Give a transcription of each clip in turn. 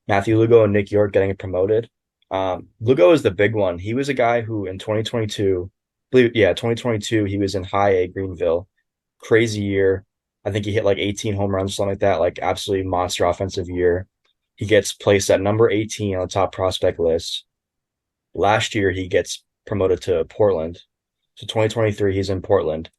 Matthew Lugo and Nick Yorke getting promoted. Lugo is the big one. He was a guy who in 2022, yeah, 2022, he was in high A Greenville. Crazy year. I think he hit like 18 home runs, something like that, like absolutely monster offensive year. He gets placed at number 18 on the top prospect list. Last year, he gets promoted to Portland. So 2023, he's in Portland.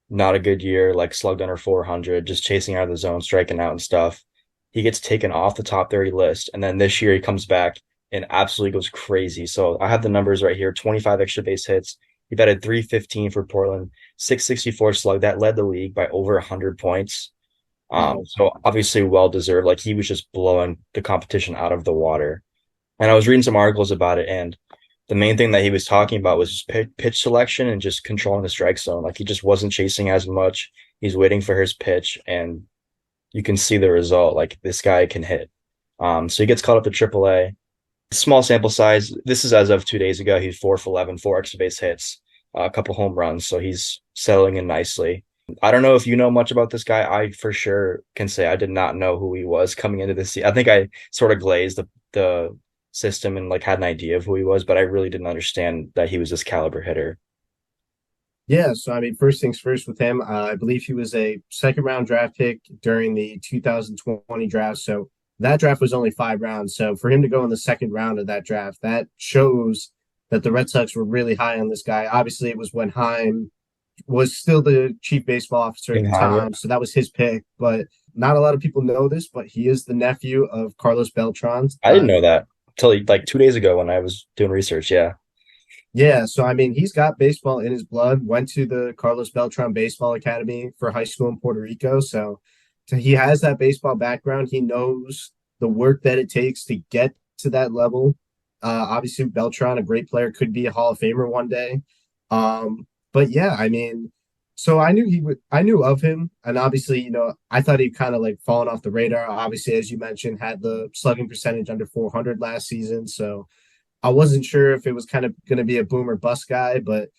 Not a good year, like slugged under 400, just chasing out of the zone, striking out and stuff. He gets taken off the top 30 list. And then this year he comes back and absolutely goes crazy. So I have the numbers right here, 25 extra base hits. He batted 315 for Portland, 664 slug. That led the league by over 100 points. Wow. So obviously well deserved. Like he was just blowing the competition out of the water. And I was reading some articles about it, and the main thing that he was talking about was just pitch selection and just controlling the strike zone. Like he just wasn't chasing as much. He's waiting for his pitch, and you can see the result. Like this guy can hit. So he gets called up to AAA. Small sample size. This is as of 2 days ago. He's 4 for 11, four extra base hits, a couple home runs. So he's settling in nicely. I don't know if you know much about this guy. I for sure can say I did not know who he was coming into this season. I think I sort of glazed the system and like had an idea of who he was, but I really didn't understand that he was this caliber hitter. Yeah, so I mean, first things first with him, I believe he was a second round draft pick during the 2020 draft. So that draft was only 5 rounds. So for him to go in the second round of that draft, that shows that the Red Sox were really high on this guy. Obviously, it was when Heim was still the chief baseball officer at King the Heim, yeah. time. So that was his pick. But not a lot of people know this, but he is the nephew of Carlos Beltran. I didn't know that until like 2 days ago when I was doing research. Yeah. Yeah, so I mean, he's got baseball in his blood. Went to the Carlos Beltran Baseball Academy for high school in Puerto Rico, so he has that baseball background. He knows the work that it takes to get to that level. Obviously, Beltran, a great player, could be a Hall of Famer one day. But yeah, I mean, so I knew he would, I knew of him, and obviously, I thought he'd kind of like fallen off the radar. Obviously, as you mentioned, had the slugging percentage under 400 last season, so I wasn't sure if it was kind of going to be a boom or bust guy, but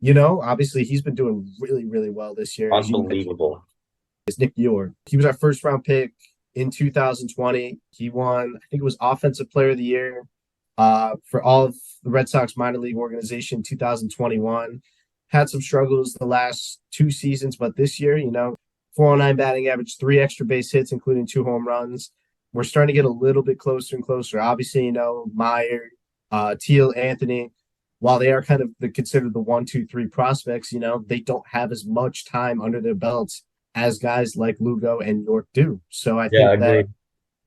obviously he's been doing really, really well this year. As you mentioned, Unbelievable. is Nick Yorke. He was our first round pick in 2020. He won, I think it was Offensive Player of the Year for all of the Red Sox minor league organization 2021. Had some struggles the last 2 seasons, but this year, 409 batting average, 3 extra base hits, including 2 home runs. We're starting to get a little bit closer and closer. Obviously, Meyer, Teal, Anthony, while they are kind of considered the 1, 2, 3 prospects, they don't have as much time under their belts as guys like Lugo and Yorke do. So I Yeah, think that,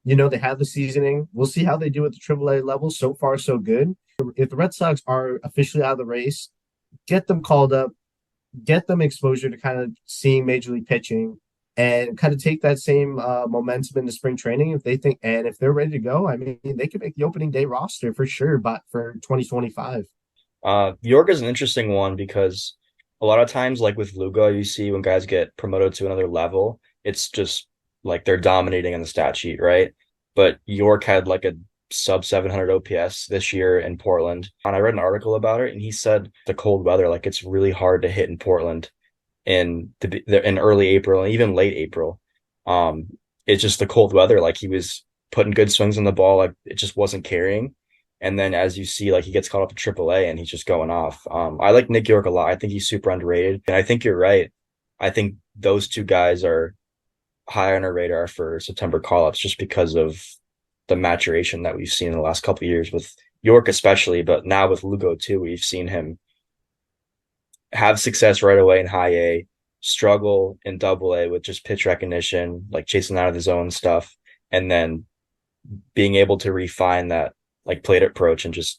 agreed. they have the seasoning. We'll see how they do at the AAA level. So far, so good. If the Red Sox are officially out of the race, get them called up, get them exposure to kind of seeing major league pitching, and kind of take that same momentum into spring training if they think, and if they're ready to go. I mean, they could make the opening day roster for sure, but for 2025. York is an interesting one because a lot of times, like with Lugo, you see when guys get promoted to another level, it's just like they're dominating on the stat sheet, right? But York had like a sub 700 OPS this year in Portland. And I read an article about it, and he said the cold weather, like it's really hard to hit in Portland in early April and even late April. Um, it's just the cold weather. Like he was putting good swings on the ball, like it just wasn't carrying. And then as you see, like he gets caught up to AAA and he's just going off. I like Nick Yorke a lot. I think he's super underrated. And I think you're right. I think those two guys are high on our radar for September call-ups just because of the maturation that we've seen in the last couple of years with Yorke especially, but now with Lugo too, we've seen him have success right away in high A, struggle in double A with just pitch recognition, like chasing out of the zone stuff, and then being able to refine that like plate approach and just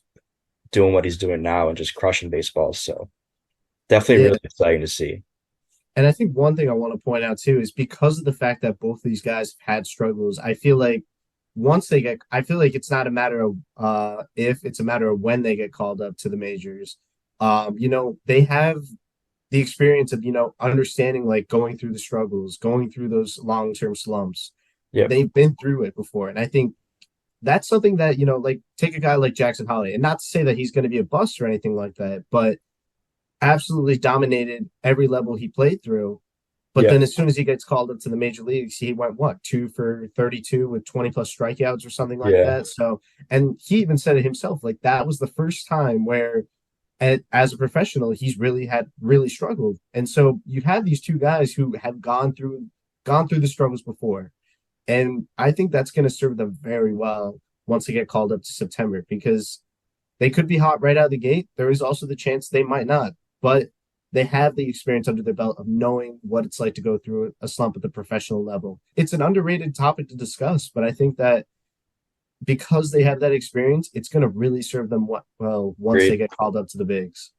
doing what he's doing now and just crushing baseballs. So definitely Yeah. really exciting to see. And I think one thing I want to point out too is because of the fact that both these guys have had struggles, I feel like I feel like it's not a matter of if, it's a matter of when they get called up to the majors. They have the experience of, understanding, like, going through the struggles, going through those long-term slumps. Yep. They've been through it before. And I think that's something that, like, take a guy like Jackson Holiday, and not to say that he's going to be a bust or anything like that, but absolutely dominated every level he played through. But Yeah. then as soon as he gets called up to the major leagues, he went what, 2 for 32 with 20 plus strikeouts or something like Yeah. that. So, and he even said it himself, like that was the first time where as a professional, he's really struggled. And so you have these two guys who have gone through the struggles before. And I think that's going to serve them very well once they get called up to September because they could be hot right out of the gate. There is also the chance they might not, but they have the experience under their belt of knowing what it's like to go through a slump at the professional level. It's an underrated topic to discuss, but I think that because they have that experience, it's going to really serve them well once they Agreed. get called up to the bigs.